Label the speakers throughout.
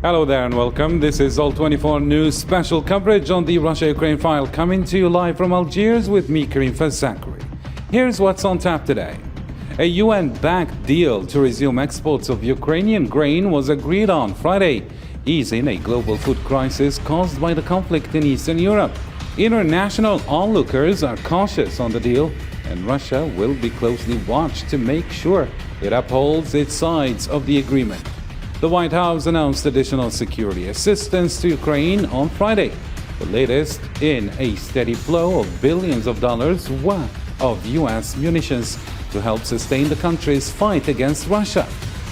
Speaker 1: Hello there and welcome. This is All 24 News special coverage on the Russia-Ukraine file, coming to you live from Algiers with me, Karim Fazakri. Here's what's on tap today. A UN-backed deal to resume exports of Ukrainian grain was agreed on Friday, easing a global food crisis caused by the conflict in Eastern Europe. International onlookers are cautious on the deal, and Russia will be closely watched to make sure it upholds its sides of the agreement. The White House announced additional security assistance to Ukraine on Friday, the latest in a steady flow of billions of dollars worth of U.S. munitions to help sustain the country's fight against Russia.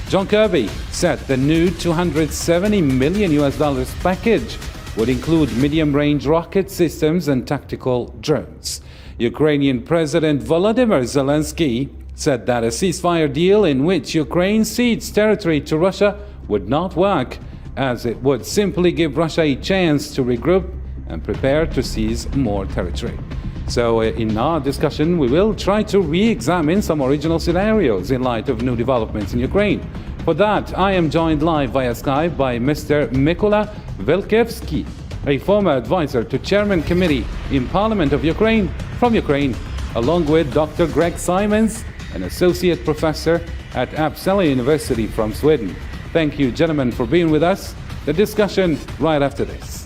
Speaker 1: John Kirby said the new $270 million package would include medium-range rocket systems and tactical drones. Ukrainian President Volodymyr Zelensky said that a ceasefire deal in which Ukraine cedes territory to Russia would not work, as it would simply give Russia a chance to regroup and prepare to seize more territory. So in our discussion, we will try to re-examine some original scenarios in light of new developments in Ukraine. For that, I am joined live via Skype by Mr. Mykola Velkievsky, a former advisor to Chairman Committee in Parliament of Ukraine, from Ukraine, along with Dr. Greg Simons, an associate professor at Uppsala University from Sweden. Thank you, gentlemen, for being with us. The discussion right after this.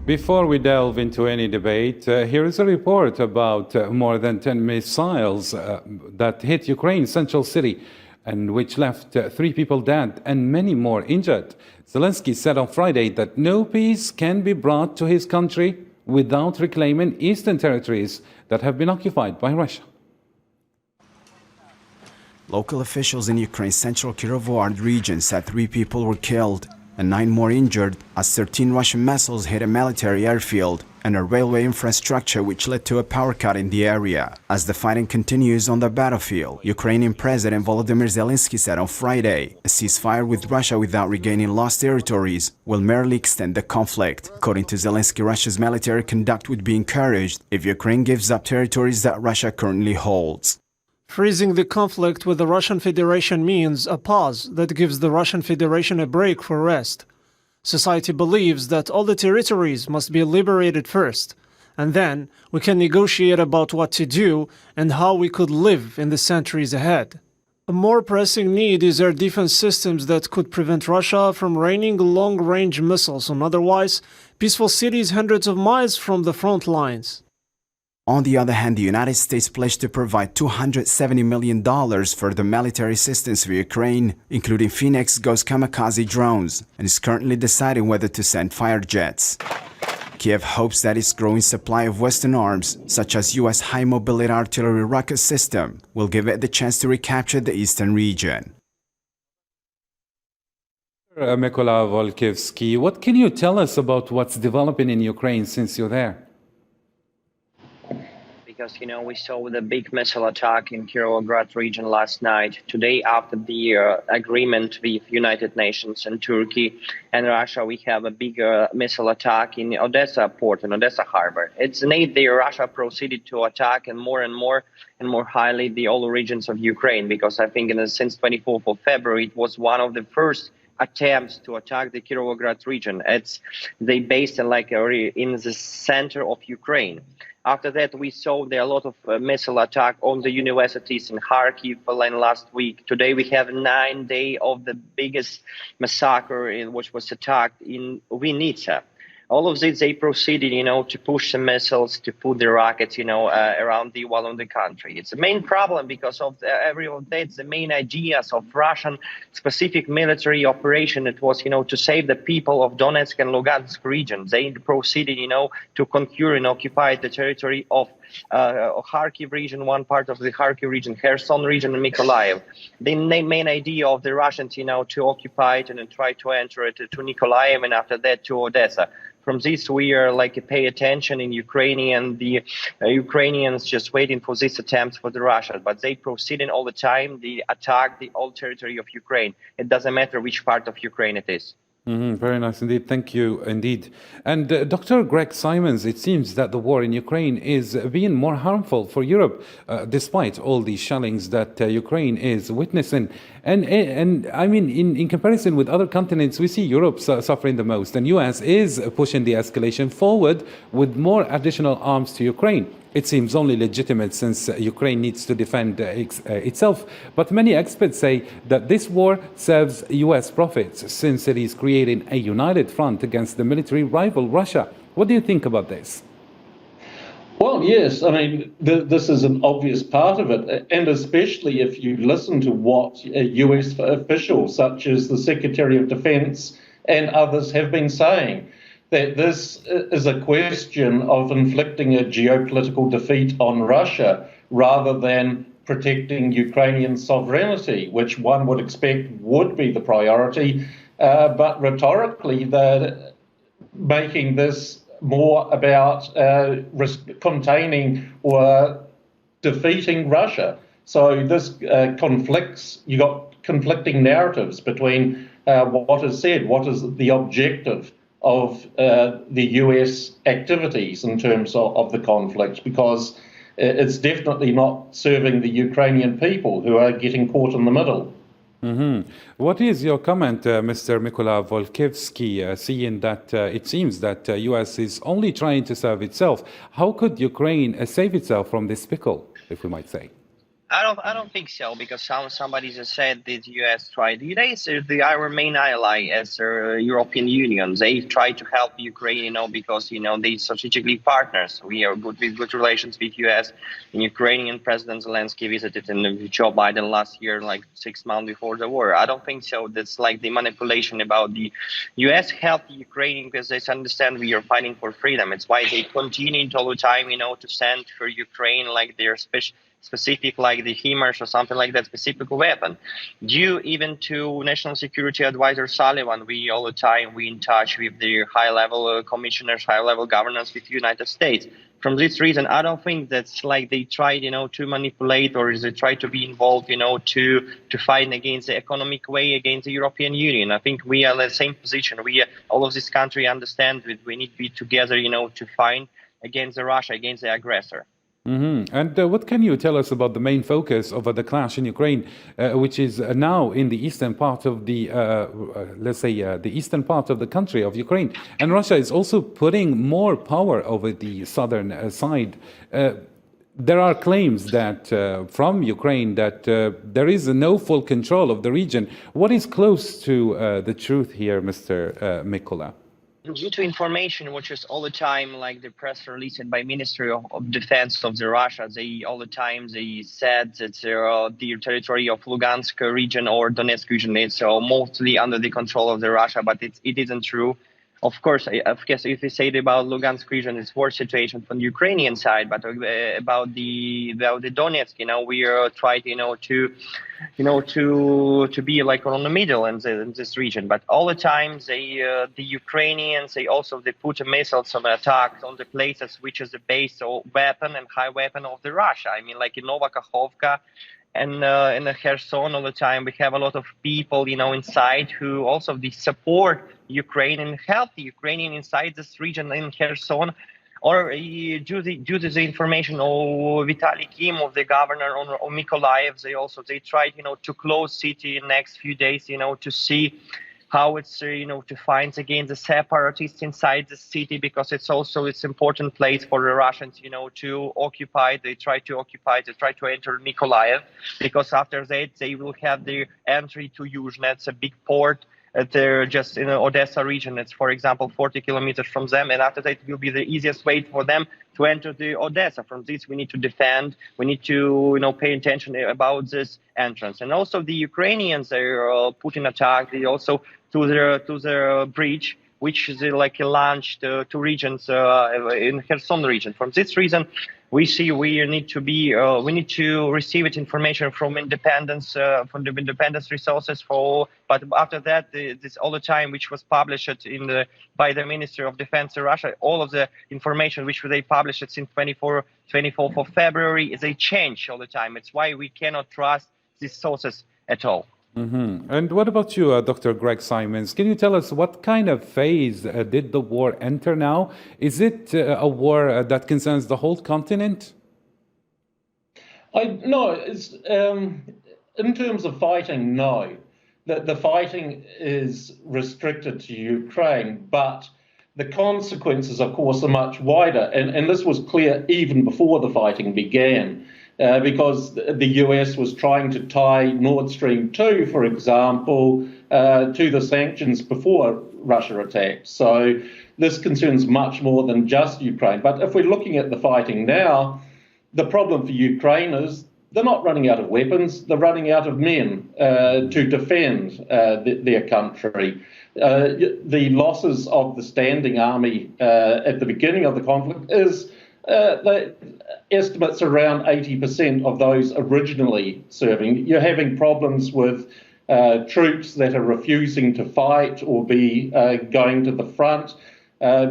Speaker 1: Before we delve into any debate, here is a report about more than 10 missiles that hit Ukraine's central city and which left 3 people dead and many more injured. Zelensky said on Friday that no peace can be brought to his country without reclaiming eastern territories that have been occupied by Russia.
Speaker 2: Local officials in Ukraine's central Kirovohrad region said 3 people were killed and 9 more injured as 13 Russian missiles hit a military airfield and a railway infrastructure, which led to a power cut in the area. As the fighting continues on the battlefield, Ukrainian President Volodymyr Zelensky said on Friday, a ceasefire with Russia without regaining lost territories will merely extend the conflict. According to Zelensky, Russia's military conduct would be encouraged if Ukraine gives up territories that Russia currently holds.
Speaker 3: Freezing the conflict with the Russian Federation means a pause that gives the Russian Federation a break for rest. Society believes that all the territories must be liberated first, and then we can negotiate about what to do and how we could live in the centuries ahead. A more pressing need is air defense systems that could prevent Russia from raining long-range missiles on otherwise peaceful cities hundreds of miles from the front lines.
Speaker 2: On the other hand, the United States pledged to provide $270 million for the military assistance for Ukraine, including Phoenix Ghost kamikaze drones, and is currently deciding whether to send fighter jets. Kiev hopes that its growing supply of Western arms, such as U.S. high-mobility artillery rocket system, will give it the chance to recapture the eastern region.
Speaker 1: Mykola Velkievsky, what can you tell us about what's developing in Ukraine since you're there?
Speaker 4: Because, we saw the big missile attack in Kirovograd region last night. Today, after the agreement with United Nations and Turkey and Russia, we have a bigger missile attack in Odessa port and Odessa harbor. It's an 8 day Russia proceeded to attack and more highly the all regions of Ukraine, because I think since 24th of February, it was one of the first attempts to attack the Kirovograd region. They based in the center of Ukraine. After that, we saw there a lot of missile attack on the universities in Kharkiv last week. Today, we have 9 days of the biggest massacre which was attacked in Vinnytsia. All of this, they proceeded, to push the missiles, to put the rockets, around the wall of the country. It's the main problem because of every of that, the main ideas of Russian specific military operation. It was, to save the people of Donetsk and Lugansk region. They proceeded, to conquer and occupy the territory of Kharkiv region, one part of the Kharkiv region, Kherson region, and Mykolaiv. The main idea of the Russians, to occupy it and then try to enter it to Mykolaiv and after that to Odessa. From this, we are pay attention in Ukraine, and the Ukrainians just waiting for these attempts for the Russians, but they proceeding all the time. They attack the whole territory of Ukraine. It doesn't matter which part of Ukraine it is.
Speaker 1: Very nice indeed. Thank you indeed. And Dr. Greg Simons, it seems that the war in Ukraine is being more harmful for Europe, despite all these shellings that Ukraine is witnessing. And I mean, in comparison with other continents, we see Europe suffering the most, and US is pushing the escalation forward with more additional arms to Ukraine. It seems only legitimate since Ukraine needs to defend itself. But many experts say that this war serves US profits since it is creating a united front against the military rival Russia. What do you think about this?
Speaker 5: Well, yes, I mean, this is an obvious part of it, and especially if you listen to what US officials such as the Secretary of Defense and others have been saying, that this is a question of inflicting a geopolitical defeat on Russia rather than protecting Ukrainian sovereignty, which one would expect would be the priority. But rhetorically, they're making this more about containing or defeating Russia. So this conflicts, you got conflicting narratives between what is said, what is the objective of the US activities in terms of the conflict, because it's definitely not serving the Ukrainian people who are getting caught in the middle.
Speaker 1: What is your comment, Mr. Mykola Volkivsky, seeing that it seems that US is only trying to serve itself? How could Ukraine save itself from this pickle, if we might say?
Speaker 4: I don't think so, because somebody just said that the U.S. tried. The U.S. is our main ally as European Union. They try to help Ukraine, because they strategically partners. We are with good relations with U.S. And Ukrainian President Zelensky visited Joe Biden last year, 6 months before the war. I don't think so. That's the manipulation about the U.S. help Ukraine because they understand we are fighting for freedom. It's why they continue all the time, to send for Ukraine their specific the HIMARS or something like that, specific weapon. Due even to National Security Advisor Sullivan, we all the time we in touch with the high-level commissioners, high-level governors with the United States. From this reason, I don't think that's they tried, to manipulate or they try to be involved, to fight against the economic way against the European Union. I think we are in the same position. All of this country understand that we need to be together, to fight against Russia, against the aggressor.
Speaker 1: And what can you tell us about the main focus of the clash in Ukraine, which is now in the eastern part of the, the eastern part of the country of Ukraine? And Russia is also putting more power over the southern side. There are claims that from Ukraine that there is no full control of the region. What is close to the truth here, Mr. Mykola?
Speaker 4: Due to information which is all the time the press released by Ministry of Defense of the Russia, they all the time they said that the territory of Lugansk region or Donetsk region is mostly under the control of the Russia, but it isn't true. Of course, if we say about Lugansk region, it's worse situation from the Ukrainian side, but about the Donetsk, we are trying, to be on the middle in this region. But all the time, the Ukrainians, they put missiles of attacks on the places which is the base of weapon and high weapon of the Russia. I mean, in Novakhovka and in Kherson all the time, we have a lot of people, inside who also support Ukraine and help the Ukrainian inside this region in Kherson. Or due to the information of Vitaly Kim, of the governor of Mykolaiv, they tried, to close city in next few days, to see how it's, to fight against the separatists inside the city, because it's important place for the Russians, to occupy. They try to enter Mykolaiv, because after that they will have the entry to Yuzhne. It's a big port. They're just in the Odessa region. It's, for example, 40 kilometers from them. And after that, it will be the easiest way for them to enter the Odessa. From this, we need to defend. We need to, pay attention about this entrance. And also the Ukrainians, they're putting attack. They also to their bridge which is like launched to regions in Kherson region. From this reason, we see we need to receive it information from the independence resources but after that this all the time which was published by the Ministry of Defense in Russia, all of the information which they published since 24th of February, they change all the time. It's why we cannot trust these sources at all.
Speaker 1: Mm-hmm. And what about you, Dr. Greg Simons? Can you tell us what kind of phase did the war enter now? Is it a war that concerns the whole continent?
Speaker 5: No, it's, in terms of fighting, no. The fighting is restricted to Ukraine, but the consequences, of course, are much wider. And this was clear even before the fighting began. Because the US was trying to tie Nord Stream 2, for example, to the sanctions before Russia attacked. So this concerns much more than just Ukraine. But if we're looking at the fighting now, the problem for Ukraine is they're not running out of weapons, they're running out of men to defend their country. The losses of the standing army at the beginning of the conflict is the estimates around 80% of those originally serving. You're having problems with troops that are refusing to fight or be going to the front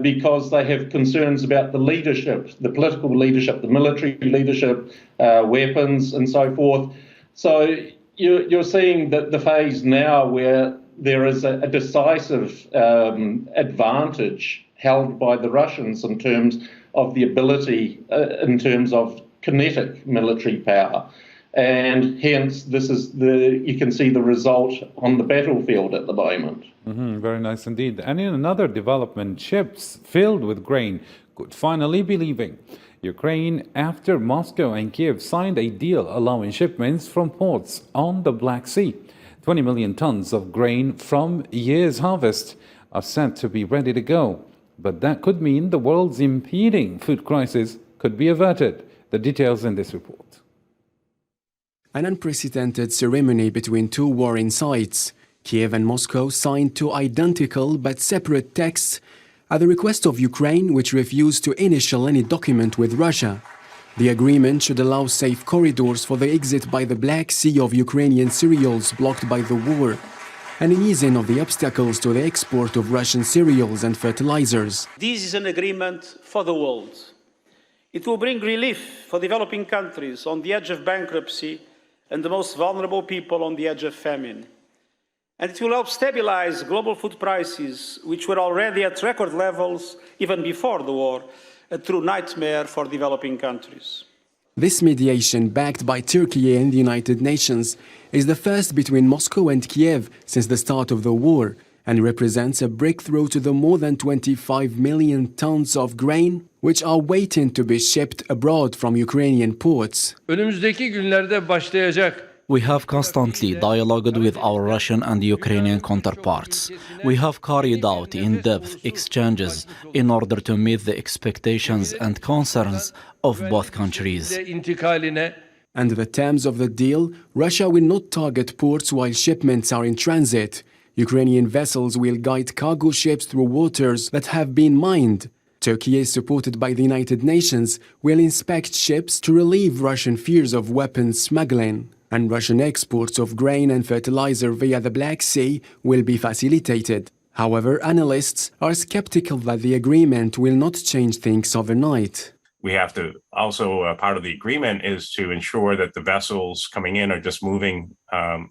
Speaker 5: because they have concerns about the leadership, the political leadership, the military leadership, weapons and so forth. So you're seeing the phase now where there is a decisive advantage held by the Russians in terms of the ability, in terms of kinetic military power. And hence, this is you can see the result on the battlefield at the moment.
Speaker 1: Mm-hmm, very nice indeed. And in another development, ships filled with grain could finally be leaving Ukraine after Moscow and Kiev signed a deal allowing shipments from ports on the Black Sea. 20 million tons of grain from year's harvest are said to be ready to go. But that could mean the world's impending food crisis could be averted. The details in this report.
Speaker 2: An unprecedented ceremony between two warring sides. Kiev and Moscow signed two identical but separate texts at the request of Ukraine, which refused to initial any document with Russia. The agreement should allow safe corridors for the exit by the Black Sea of Ukrainian cereals blocked by the war, and an easing of the obstacles to the export of Russian cereals and fertilizers.
Speaker 6: This is an agreement for the world. It will bring relief for developing countries on the edge of bankruptcy and the most vulnerable people on the edge of famine. And it will help stabilize global food prices, which were already at record levels even before the war, a true nightmare for developing countries.
Speaker 2: This mediation, backed by Turkey and the United Nations, is the first between Moscow and Kiev since the start of the war, and represents a breakthrough to the more than 25 million tons of grain which are waiting to be shipped abroad from Ukrainian ports.
Speaker 7: Önümüzdeki günlerde başlayacak.
Speaker 8: We have constantly dialogued with our Russian and Ukrainian counterparts. We have carried out in-depth exchanges in order to meet the expectations and concerns of both countries.
Speaker 2: Under the terms of the deal, Russia will not target ports while shipments are in transit. Ukrainian vessels will guide cargo ships through waters that have been mined. Turkey, supported by the United Nations, will inspect ships to relieve Russian fears of weapons smuggling. And Russian exports of grain and fertilizer via the Black Sea will be facilitated. However, analysts are skeptical that the agreement will not change things overnight.
Speaker 9: We have to also, part of the agreement is to ensure that the vessels coming in are just moving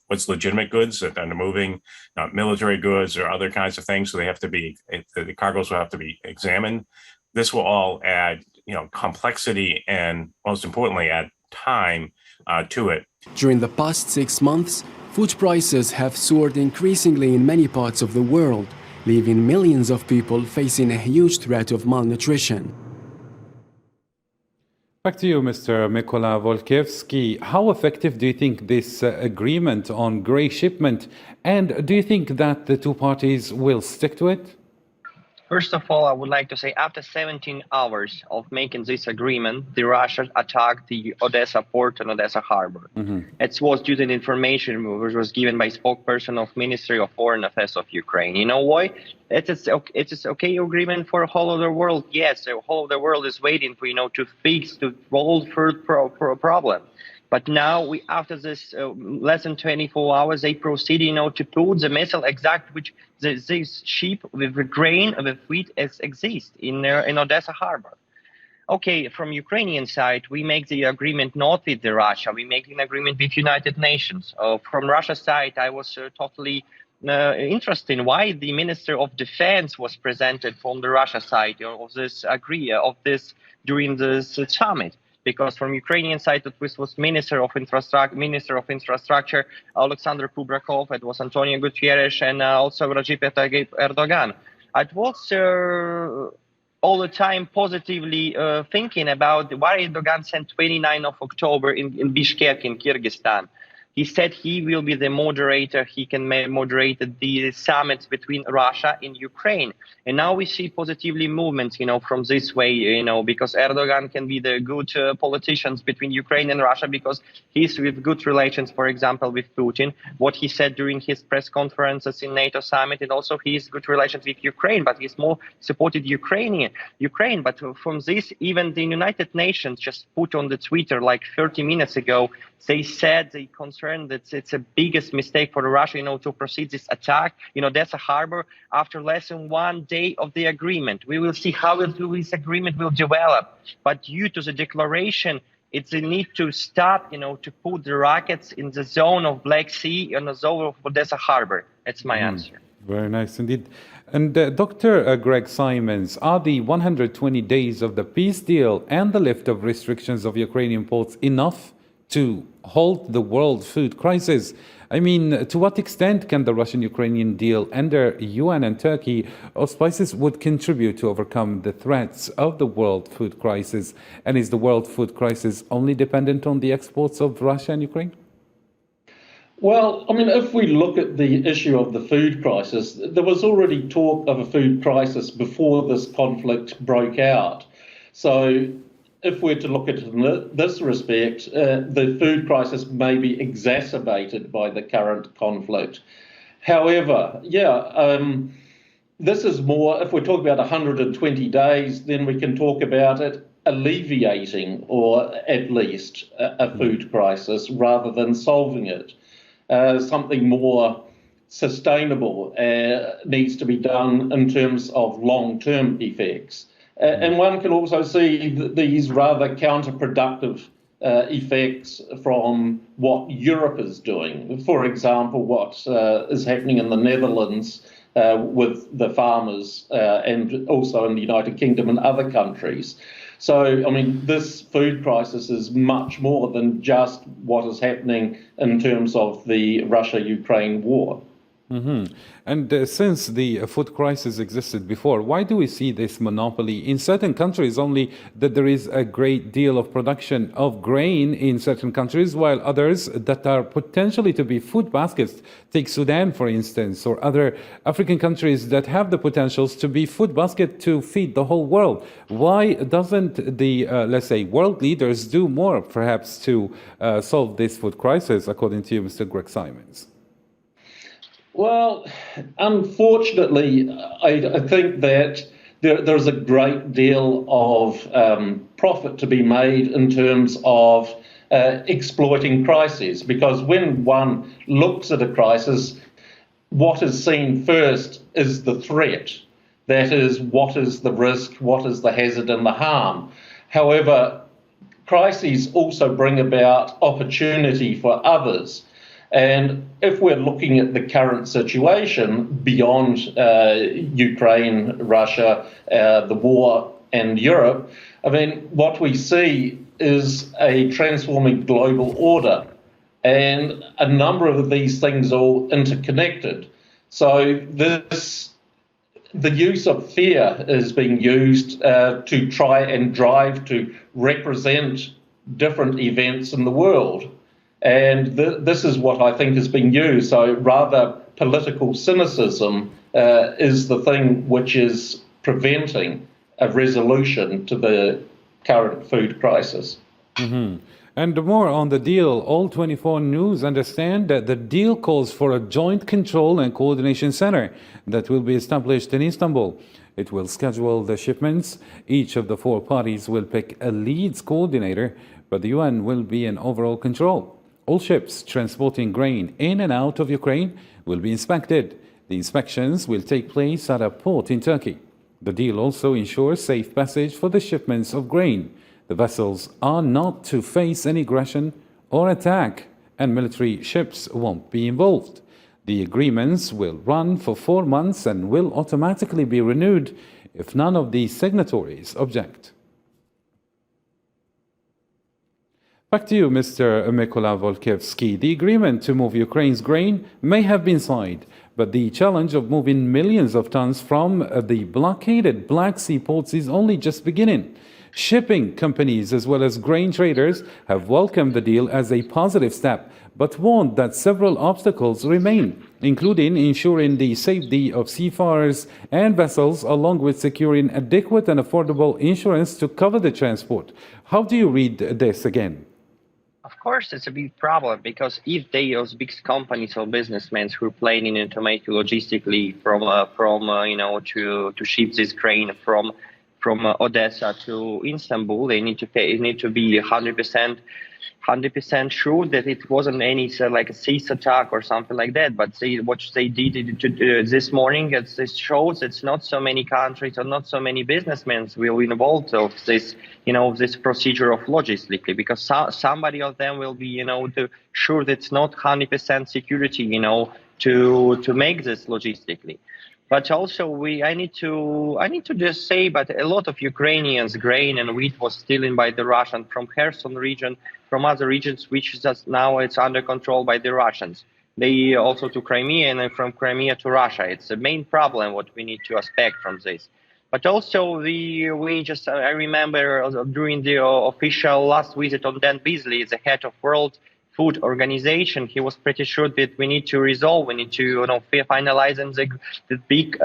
Speaker 9: what's legitimate goods, that they're moving not military goods or other kinds of things. So they have to be, the cargoes will have to be examined. This will all add, complexity and most importantly, add time to it.
Speaker 2: During the past 6 months, food prices have soared increasingly in many parts of the world, leaving millions of people facing a huge threat of malnutrition.
Speaker 1: Back to you, Mr. Mykola Volkiewski. How effective do you think this agreement on grain shipment, and do you think that the two parties will stick to it?
Speaker 4: First of all, I would like to say after 17 hours of making this agreement, the Russia attacked the Odessa port and Odessa harbor. It was due to the information which was given by spokesperson of Ministry of Foreign Affairs of Ukraine. You know why? It is okay agreement for the whole of the world. Yes, the whole of the world is waiting for, to fix the world food problem. But now, after this less than 24 hours, they proceed, to put the missile exact which this ship with the grain, with wheat, exist in Odessa harbor. Okay, from Ukrainian side, we make the agreement not with the Russia, we make an agreement with United Nations. From Russia side, I was totally interested in why the Minister of Defense was presented from the Russia side of this during this summit. Because from Ukrainian side, it was Minister of Infrastructure, Alexander Kubrakov, it was Antonio Guterres, and also Recep Tayyip Erdogan. It was all the time positively thinking about why Erdogan sent 29th of October in Bishkek in Kyrgyzstan. He said he will be the moderator. He can moderate the summits between Russia and Ukraine. And now we see positively movements, from this way, because Erdogan can be the good politicians between Ukraine and Russia because he's with good relations, for example, with Putin. What he said during his press conferences in NATO summit, and also he's good relations with Ukraine, but he's more supported Ukraine. But from this, even the United Nations just put on the Twitter like 30 minutes ago, they said they concerned that it's a biggest mistake for Russia, to proceed this attack, Odessa harbor after less than 1 day of the agreement. We will see how this agreement will develop. But due to the declaration, it's a need to stop, to put the rockets in the zone of Black Sea and the zone of Odessa harbor. That's my answer.
Speaker 1: Very nice indeed. And Dr. Greg Simons, are the 120 days of the peace deal and the lift of restrictions of Ukrainian ports enough to halt the world food crisis? I mean, to what extent can the Russian-Ukrainian deal under UN and Turkey auspices would contribute to overcome the threats of the world food crisis? And is the world food crisis only dependent on the exports of Russia and Ukraine?
Speaker 5: Well, I mean, if we look at the issue of the food crisis, there was already talk of a food crisis before this conflict broke out. So if we're to look at it in this respect, the food crisis may be exacerbated by the current conflict. However, this is more, if we're talking about 120 days, then we can talk about it alleviating, or at least a food crisis, rather than solving it. Something more sustainable needs to be done in terms of long-term effects. And one can also see these rather counterproductive effects from what Europe is doing. For example, what is happening in the Netherlands with the farmers and also in the United Kingdom and other countries. So, I mean, this food crisis is much more than just what is happening in terms of the Russia-Ukraine war.
Speaker 1: And since the food crisis existed before, why do we see this monopoly in certain countries only, that there is a great deal of production of grain in certain countries, while others that are potentially to be food baskets, take Sudan for instance, or other African countries that have the potentials to be food basket to feed the whole world? Why doesn't the, let's say, world leaders do more perhaps to solve this food crisis, according to you, Mr. Greg Simons?
Speaker 5: Well, unfortunately, I think that there's a great deal of profit to be made in terms of exploiting crises, because when one looks at a crisis, what is seen first is the threat. That is, what is the risk, what is the hazard and the harm. However, crises also bring about opportunity for others. And if we're looking at the current situation beyond Ukraine, Russia, the war and Europe, I mean, what we see is a transforming global order. And a number of these things are all interconnected. So the use of fear is being used to try and drive to represent different events in the world. And this is what I think is being used. So rather, political cynicism is the thing which is preventing a resolution to the current food crisis.
Speaker 1: And more on the deal, All 24 News understand that the deal calls for a joint control and coordination center that will be established in Istanbul. It will schedule the shipments. Each of the four parties will pick a leads coordinator, but the UN will be in overall control. All ships transporting grain in and out of Ukraine will be inspected. The inspections will take place at a port in Turkey. The deal also ensures safe passage for the shipments of grain. The vessels are not to face any aggression or attack, and military ships won't be involved. The agreements will run for 4 months and will automatically be renewed if none of the signatories object. Back to you, Mr. Mykola Volkiewski. The agreement to move Ukraine's grain may have been signed, but the challenge of moving millions of tons from the blockaded Black Sea ports is only just beginning. Shipping companies as well as grain traders have welcomed the deal as a positive step, but warned that several obstacles remain, including ensuring the safety of seafarers and vessels, along with securing adequate and affordable insurance to cover the transport. How do you read this again?
Speaker 4: Of course, it's a big problem, because if those big companies or businessmen who are planning to make logistically to ship this grain from Odessa to Istanbul, they need to be 100% sure that it wasn't any like a cease attack or something like that. But what they did this morning, it shows it's not so many countries or not so many businessmen will be involved of this, this procedure of logistically, because somebody of them will be, to sure that it's not 100% security, to make this logistically. But also, I need to just say, but a lot of Ukrainians' grain and wheat was stolen by the Russians from Kherson region, from other regions, which just now it's under control by the Russians. They also to Crimea, and then from Crimea to Russia. It's the main problem what we need to expect from this. But also, I remember during the official last visit on Dan Beasley, the head of World Food Organization, he was pretty sure that we need to finalize the big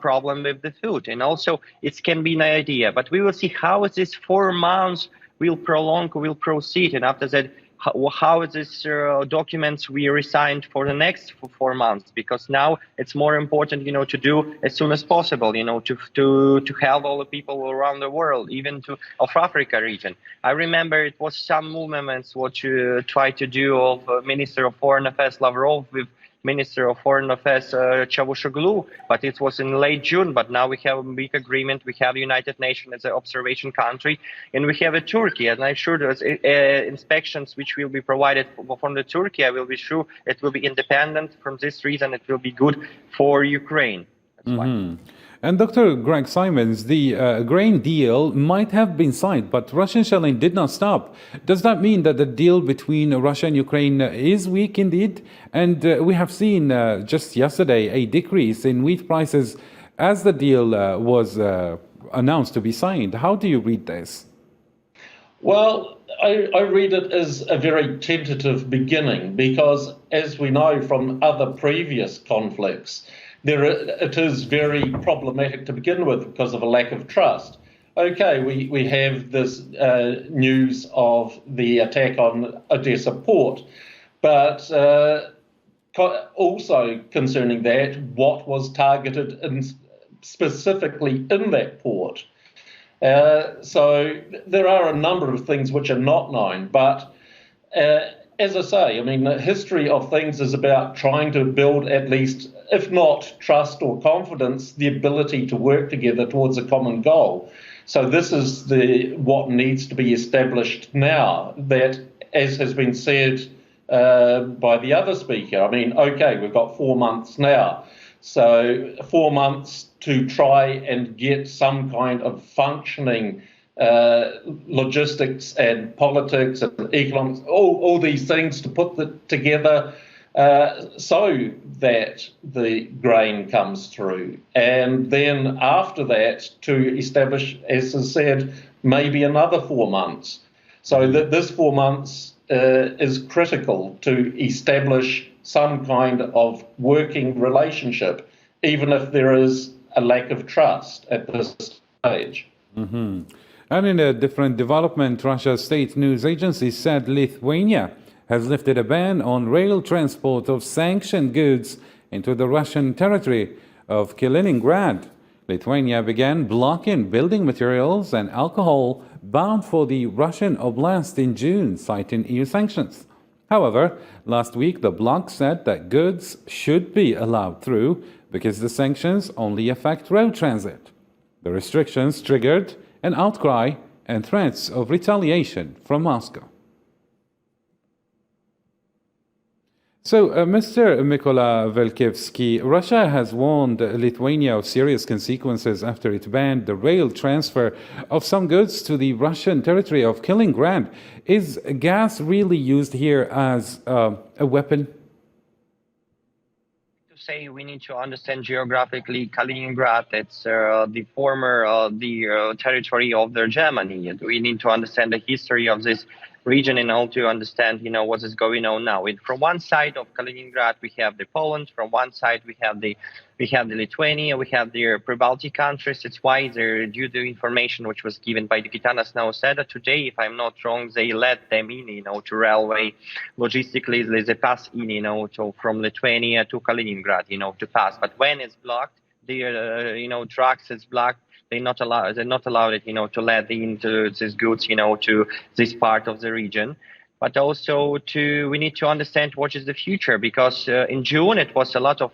Speaker 4: problem with the food. And also, it can be an idea, but we will see how this 4 months will proceed, and after that, how this documents we resigned for the next 4 months, because now it's more important, to do as soon as possible, to help all the people around the world, even of Africa region. I remember it was some movements what you tried to do of Minister of Foreign Affairs Lavrov with Minister of Foreign Affairs Çavuşoğlu, but it was in late June. But now we have a big agreement. We have United Nations as an observation country, and we have a Turkey. And I'm sure there's inspections which will be provided from the Turkey. I will be sure it will be independent. From this reason, it will be good for Ukraine. That's why.
Speaker 1: And Dr. Greg Simons, the grain deal might have been signed, but Russian shelling did not stop. Does that mean that the deal between Russia and Ukraine is weak indeed? And we have seen just yesterday a decrease in wheat prices as the deal was announced to be signed. How do you read this?
Speaker 5: Well, I read it as a very tentative beginning, because as we know from other previous conflicts, it is very problematic to begin with because of a lack of trust. Okay, we have this news of the attack on Odessa port, but also concerning that, what was targeted specifically in that port. So there are a number of things which are not known, but as I say, the history of things is about trying to build at least, if not trust or confidence, the ability to work together towards a common goal. So this is what needs to be established now, that, as has been said by the other speaker, okay, we've got 4 months now. So 4 months to try and get some kind of functioning logistics and politics and economics, all these things to put together so that the grain comes through. And then after that, to establish, as I said, maybe another 4 months. So that this 4 months is critical to establish some kind of working relationship, even if there is a lack of trust at this stage.
Speaker 1: And in a different development, Russia's state news agency said Lithuania has lifted a ban on rail transport of sanctioned goods into the Russian territory of Kaliningrad. Lithuania began blocking building materials and alcohol bound for the Russian oblast in June, citing EU sanctions. However, last week the bloc said that goods should be allowed through because the sanctions only affect road transit. The restrictions triggered an outcry and threats of retaliation from Moscow. So, Mr. Mykola Velkivsky, Russia has warned Lithuania of serious consequences after it banned the rail transfer of some goods to the Russian territory of Kaliningrad. Is gas really used here as a weapon?
Speaker 4: To say we need to understand geographically Kaliningrad, it's the former territory of Germany. We need to understand the history of this region and all to understand, what is going on now. From one side of Kaliningrad, we have the Poland. From one side, we have the Lithuania. We have the pre-Baltic countries. It's why they're due to information which was given by the Gitanas Nausėda today. If I'm not wrong, they let them in, to railway. Logistically, they pass in, from Lithuania to Kaliningrad, to pass. But when it's blocked, the trucks is blocked. They're not allowed it, to let into these goods, to this part of the region. But also we need to understand what is the future, because in June it was a lot of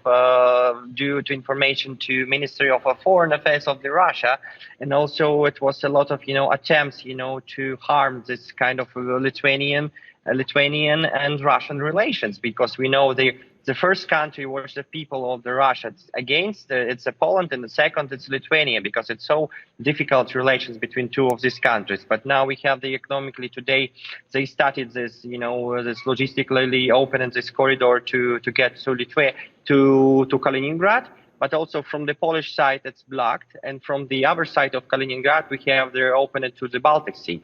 Speaker 4: due to information to Ministry of Foreign Affairs of Russia, and also it was a lot of attempts to harm this kind of Lithuanian and Russian relations, because we know the first country was the people of Russia against it's Poland, and the second it's Lithuania, because it's so difficult relations between two of these countries. But now we have the economically today they started this this logistically opening this corridor to get to Lithuania to Kaliningrad. But also from the Polish side it's blocked, and from the other side of Kaliningrad we have they're open to the Baltic Sea.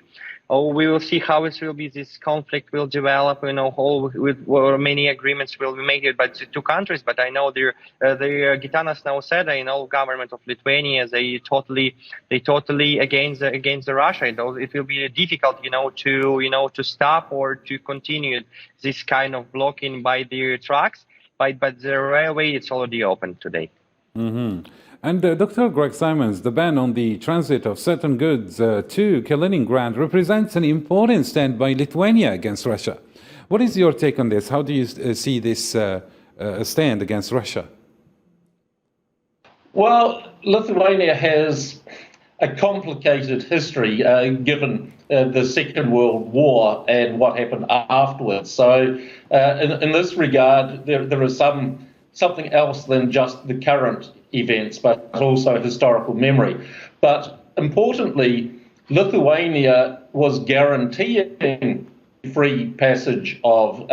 Speaker 4: We will see how it will be. This conflict will develop. Many agreements will be made by the two countries. But I know the Gitanas Nausėda and all government of Lithuania they totally against the Russia. It will be difficult, to stop or to continue this kind of blocking by the trucks. But the railway it's already open today.
Speaker 1: And Dr. Greg Simons, the ban on the transit of certain goods to Kaliningrad represents an important stand by Lithuania against Russia. What is your take on this? How do you see this stand against Russia?
Speaker 5: Well, Lithuania has a complicated history given the Second World War and what happened afterwards. So in this regard, there is something else than just the current events, but also historical memory. But importantly, Lithuania was guaranteeing free passage of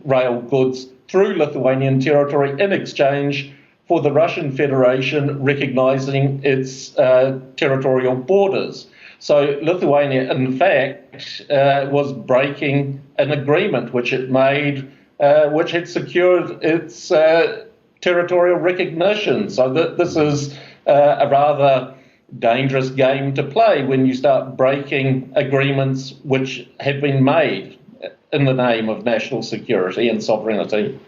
Speaker 5: rail goods through Lithuanian territory in exchange for the Russian Federation recognizing its territorial borders. So Lithuania, in fact, was breaking an agreement which it made, which had secured its territorial recognition. So this is a rather dangerous game to play when you start breaking agreements which have been made in the name of national security and sovereignty.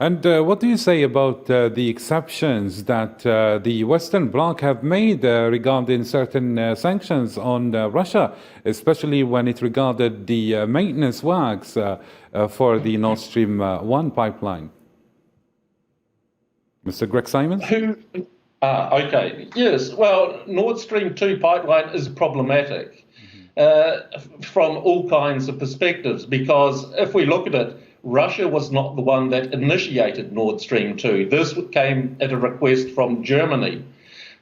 Speaker 1: And what do you say about the exceptions that the Western Bloc have made regarding certain sanctions on Russia, especially when it regarded the maintenance works for the Nord Stream 1 pipeline? Mr. Greg Simons?
Speaker 5: Okay, yes. Well, Nord Stream 2 pipeline is problematic from all kinds of perspectives, because if we look at it, Russia was not the one that initiated Nord Stream 2. This came at a request from Germany.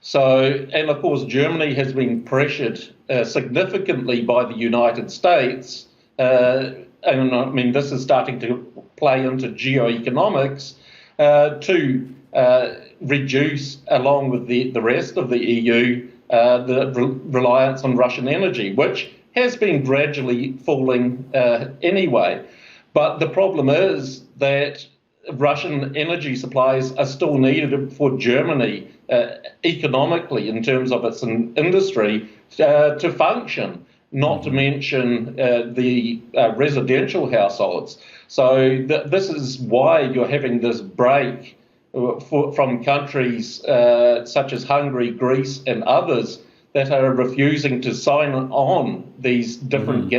Speaker 5: So, and of course, Germany has been pressured significantly by the United States. And I mean, this is starting to play into geoeconomics to reduce, along with the rest of the EU, the reliance on Russian energy, which has been gradually falling anyway. But the problem is that Russian energy supplies are still needed for Germany economically in terms of its industry to function, not to mention the residential households. So this is why you're having this break from countries such as Hungary, Greece and others that are refusing to sign on these different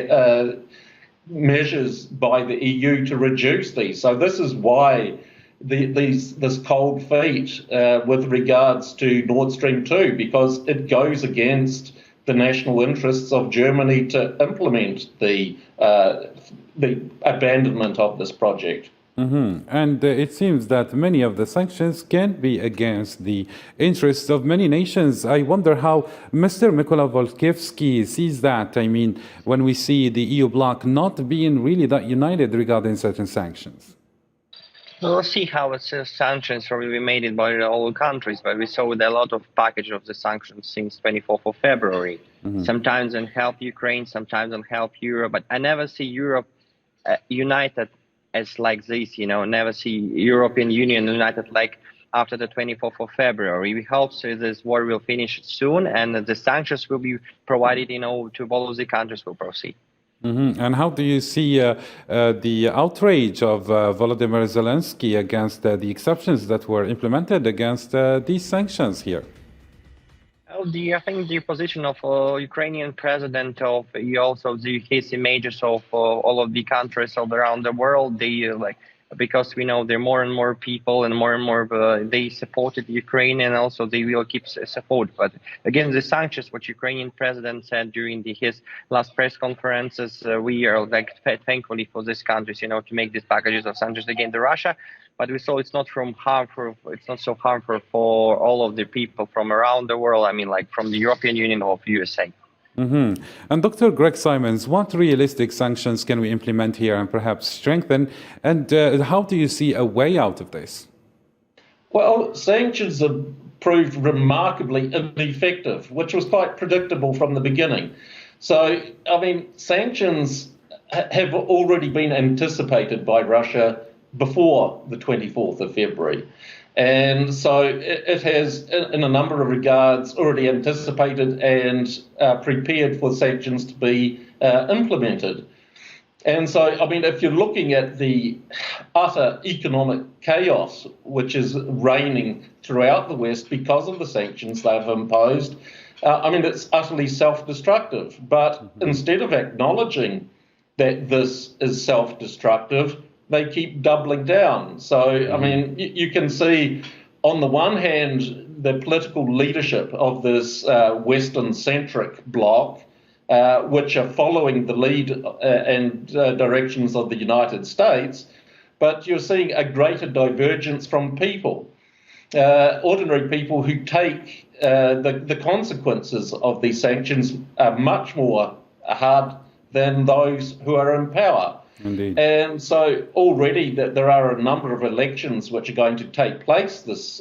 Speaker 5: measures by the EU to reduce these. So this is why this cold feet with regards to Nord Stream 2, because it goes against the national interests of Germany to implement the abandonment of this project.
Speaker 1: And it seems that many of the sanctions can be against the interests of many nations. I wonder how Mr. Mykola Volkiewski sees that. I mean, when we see the EU bloc not being really that united regarding certain sanctions.
Speaker 4: We'll see how sanctions will be made by all countries, but we saw a lot of package of the sanctions since 24th of February. Sometimes they help Ukraine, sometimes they help Europe, but I never see Europe united as like this, never see European Union united like after the 24th of February. We hope this war will finish soon and the sanctions will be provided, to all the countries will proceed.
Speaker 1: And how do you see the outrage of Volodymyr Zelensky against the exceptions that were implemented against these sanctions here?
Speaker 4: I think the position of Ukrainian president of also his images of all of the countries all around the world, because we know there are more and more people and more they supported Ukraine and also they will keep support. But again, the sanctions, what Ukrainian president said during his last press conferences, we are thankfully for these countries, to make these packages of sanctions against Russia. But we saw it's not so harmful for all of the people from around the world. I mean, like from the European Union or USA.
Speaker 1: And Dr. Greg Simons, what realistic sanctions can we implement here and perhaps strengthen? And how do you see a way out of this?
Speaker 5: Well, sanctions have proved remarkably ineffective, which was quite predictable from the beginning. So, I mean, sanctions have already been anticipated by Russia before the 24th of February. And so it has, in a number of regards, already anticipated and prepared for sanctions to be implemented. And so, I mean, if you're looking at the utter economic chaos which is reigning throughout the West because of the sanctions they've imposed, I mean, it's utterly self-destructive. But instead of acknowledging that this is self-destructive, they keep doubling down. So, I mean, you can see on the one hand, the political leadership of this Western-centric bloc, which are following the lead and directions of the United States, but you're seeing a greater divergence from people, ordinary people who take the consequences of these sanctions much more hard than those who are in power.
Speaker 1: Indeed.
Speaker 5: And so already that there are a number of elections which are going to take place this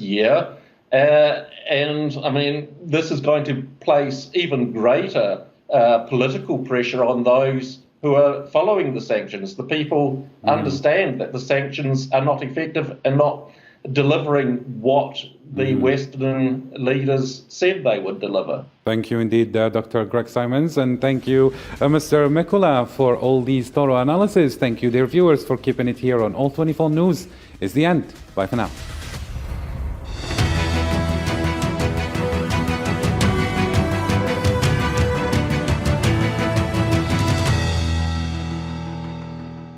Speaker 5: year. And I mean, this is going to place even greater political pressure on those who are following the sanctions. The people understand that the sanctions are not effective and not delivering what the Western leaders said they would deliver.
Speaker 1: Thank you indeed, Dr. Greg Simons, and thank you, Mr. Mykola, for all these thorough analysis. Thank you, dear viewers, for keeping it here on All 24 News. It's the end. Bye for now.